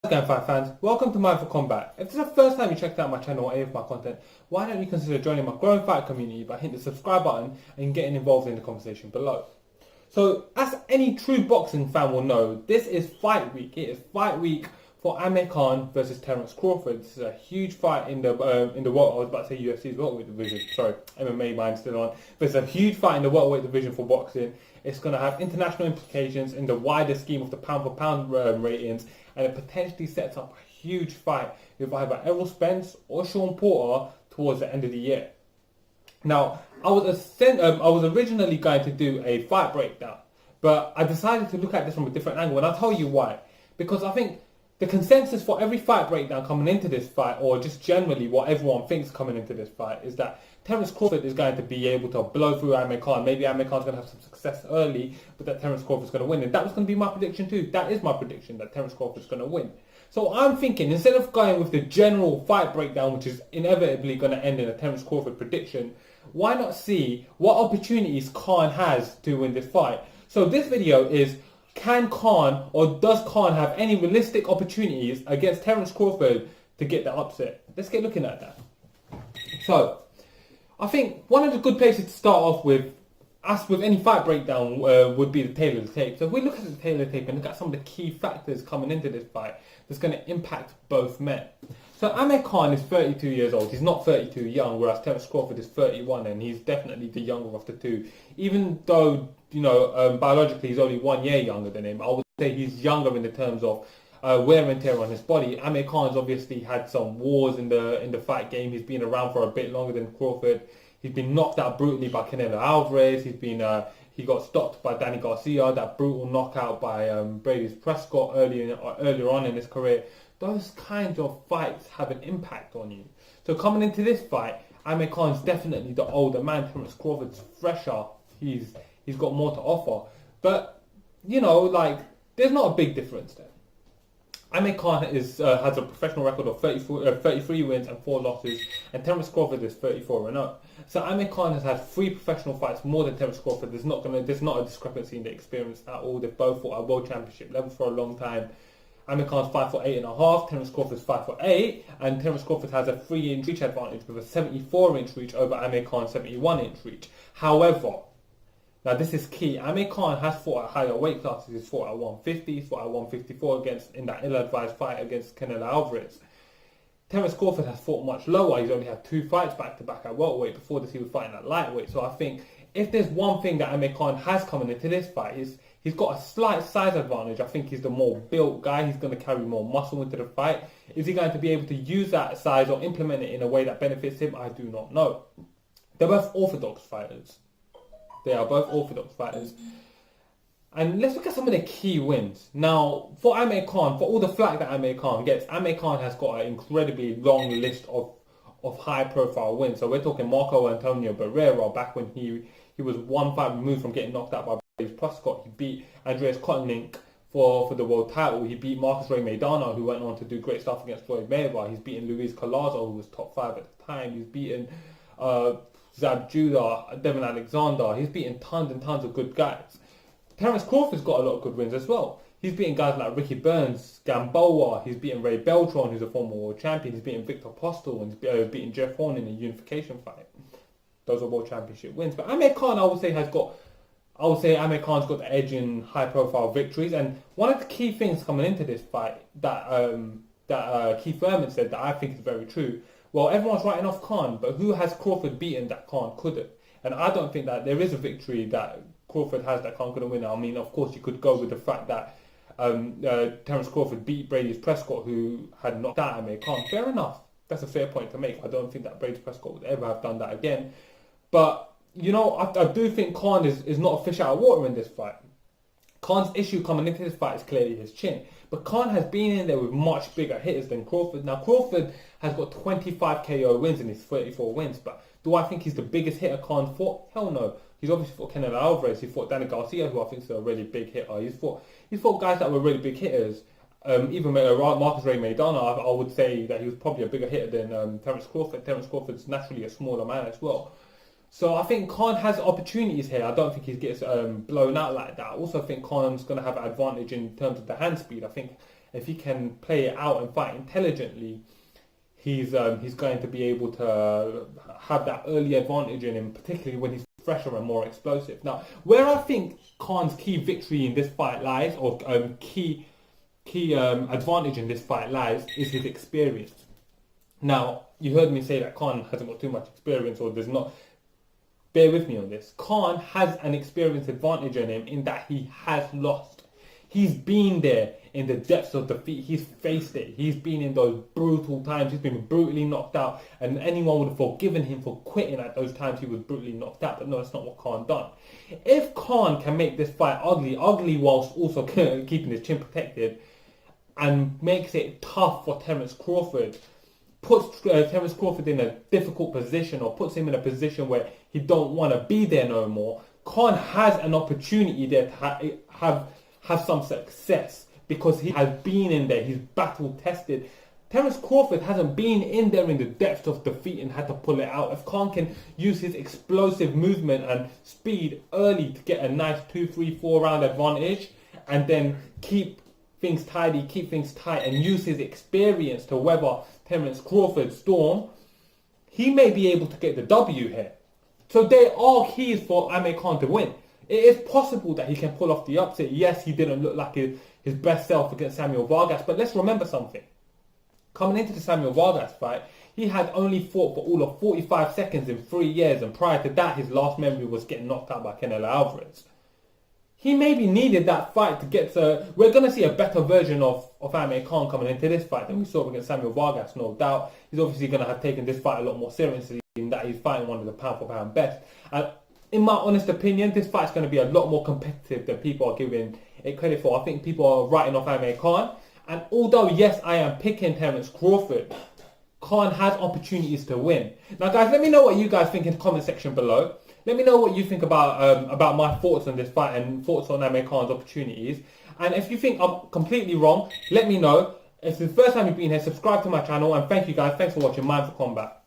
Again, fight fans, welcome to mindforcombat. If this is the first time you checked out my channel or any of my content, why don't you consider joining my growing fight community by hitting the subscribe button and getting involved in the conversation below. So, as any true boxing fan will know, this is fight week. It is fight week for Amir Khans versus Terence Crawford. This is a huge fight in the world. I was about to say UFC's welterweight division. Sorry, MMA mine's still on. But it's a huge fight in the welterweight division for boxing. It's going to have international implications in the wider scheme of the pound for pound ratings, and it potentially sets up a huge fight with either Errol Spence or Sean Porter towards the end of the year. Now, I was originally going to do a fight breakdown, but I decided to look at this from a different angle, and I'll tell you why. Because I think the consensus for every fight breakdown coming into this fight, or just generally what everyone thinks coming into this fight, is that Terence Crawford is going to be able to blow through Amir Khans. Maybe Amir Khan's going to have some success early, but that Terence Crawford's going to win. And that was going to be my prediction too. That is my prediction, that Terence Crawford's going to win. So I'm thinking, instead of going with the general fight breakdown, which is inevitably going to end in a Terence Crawford prediction, why not see what opportunities Khan has to win this fight? So this video is, can Khan, or does Khan have any realistic opportunities against Terence Crawford to get the upset? Let's get looking at that. So, I think one of the good places to start off with, as with any fight breakdown, would be the tail of the tape. So if we look at the tail of the tape and look at some of the key factors coming into this fight that's going to impact both men. So Amir Khans is 32 years old. He's not 32 young, whereas Terence Crawford is 31, and he's definitely the younger of the two. Even though, biologically he's only 1 year younger than him, I would say he's younger in the terms of wear and tear on his body. Amir Khans obviously had some wars in the fight game. He's been around for a bit longer than Crawford. He's been knocked out brutally by Canelo Alvarez. He got stopped by Danny Garcia, that brutal knockout by Brady's Prescott earlier on in his career. Those kinds of fights have an impact on you. So coming into this fight, Amir Khan's definitely the older man. Terence Crawford's fresher. He's got more to offer. But, there's not a big difference there. Amir Khans has a professional record of 33 wins and 4 losses, and Terence Crawford is 34-0. So Amir Khans has had 3 professional fights more than Terence Crawford. There's not a discrepancy in the experience at all. They've both fought at world championship level for a long time. Amir Khan's 5'8.5", Terence Crawford's 5'8", and Terence Crawford has a 3-inch reach advantage with a 74-inch reach over Amir Khan's 71-inch reach. However, now this is key, Amir Khans has fought at higher weight classes. He's fought at 150, he's fought at 154 in that ill-advised fight against Canelo Alvarez. Terence Crawford has fought much lower. He's only had 2 fights back-to-back at welterweight. Before this he was fighting at lightweight. So I think if there's one thing that Amir Khans has coming into this fight, is he's got a slight size advantage. I think he's the more built guy. He's going to carry more muscle into the fight. Is he going to be able to use that size or implement it in a way that benefits him? I do not know. They're both orthodox fighters. They are both orthodox fighters. And let's look at some of the key wins. Now, for Amir Khans, for all the flack that Amir Khans gets, Amir Khans has got an incredibly long list of high-profile wins. So we're talking Marco Antonio Barrera back when he was 1 fight removed from getting knocked out by Brady's Prescott. He beat Andreas Kotlnik for the world title. He beat Marcus Ray Maidana, who went on to do great stuff against Floyd Mayweather. He's beaten Luis Collazo, who was top 5 at the time. He's beaten Zab Judah, Devin Alexander. He's beaten tons and tons of good guys. Terence Crawford's got a lot of good wins as well. He's beaten guys like Ricky Burns, Gamboa. He's beaten Ray Beltran, who's a former world champion. He's beaten Victor Postel, and he's beaten Jeff Horn in a unification fight. Those are world championship wins. But Amir Khans, I would say Amir Khan's got the edge in high-profile victories. And one of the key things coming into this fight that Keith Thurman said that I think is very true. Well, everyone's writing off Khan, but who has Crawford beaten that Khan couldn't? And I don't think that there is a victory that Crawford has that Khan couldn't win. I mean, of course, you could go with the fact that Terence Crawford beat Brady's Prescott, who had knocked out Amir Khans. Fair enough. That's a fair point to make. I don't think that Brady's Prescott would ever have done that again. But, I do think Khan is not a fish out of water in this fight. Khan's issue coming into this fight is clearly his chin. But Khan has been in there with much bigger hitters than Crawford. Now, Crawford has got 25 KO wins in his 34 wins. But do I think he's the biggest hitter Khan fought? Hell no. He's obviously fought Canelo Alvarez. He fought Danny Garcia, who I think is a really big hitter. He's fought guys that were really big hitters. Even Marcus Ray Maidana, I would say that he was probably a bigger hitter than Terence Crawford. Terence Crawford's naturally a smaller man as well. So I think Khan has opportunities here. I don't think he gets blown out like that. I also think Khan's going to have an advantage in terms of the hand speed. I think if he can play it out and fight intelligently, he's going to be able to have that early advantage in him, particularly when he's fresher and more explosive. Now, where I think Khan's key victory in this fight lies, or key advantage in this fight lies, is his experience. Now, you heard me say that Khan hasn't got too much experience, or there's not. Bear with me on this. Khan has an experience advantage on him in that he has lost. He's been there in the depths of defeat. He's faced it. He's been in those brutal times. He's been brutally knocked out, and anyone would have forgiven him for quitting at those times he was brutally knocked out. But no, that's not what Khan done. If Khan can make this fight ugly whilst also keeping his chin protected, and makes it tough for Terence Crawford, puts Terence Crawford in a difficult position, or puts him in a position where he don't want to be there no more, Khan has an opportunity there to have some success, because he has been in there, he's battle tested. Terence Crawford hasn't been in there in the depths of defeat and had to pull it out. If Khan can use his explosive movement and speed early to get a nice 2, 3, 4 round advantage, and then keep things tidy, keep things tight, and use his experience to weather Terence Crawford's storm, he may be able to get the W here. So there are keys for Amir Khan to win. It is possible that he can pull off the upset. Yes, he didn't look like his best self against Samuel Vargas, but let's remember something. Coming into the Samuel Vargas fight, he had only fought for all of 45 seconds in 3 years, and prior to that, his last memory was getting knocked out by Canelo Alvarez. He maybe needed that fight to get to... We're going to see a better version of Amir Khan coming into this fight than we saw against Samuel Vargas, no doubt. He's obviously going to have taken this fight a lot more seriously, in that he's fighting one of the pound-for-pound best. And in my honest opinion, this fight's going to be a lot more competitive than people are giving it credit for. I think people are writing off Amir Khan. And although, yes, I am picking Terence Crawford, Khan has opportunities to win. Now, guys, let me know what you guys think in the comment section below. Let me know what you think about my thoughts on this fight and thoughts on Amir Khan's opportunities. And if you think I'm completely wrong, let me know. If it's the first time you've been here, subscribe to my channel. And thank you guys. Thanks for watching Mind for Combat.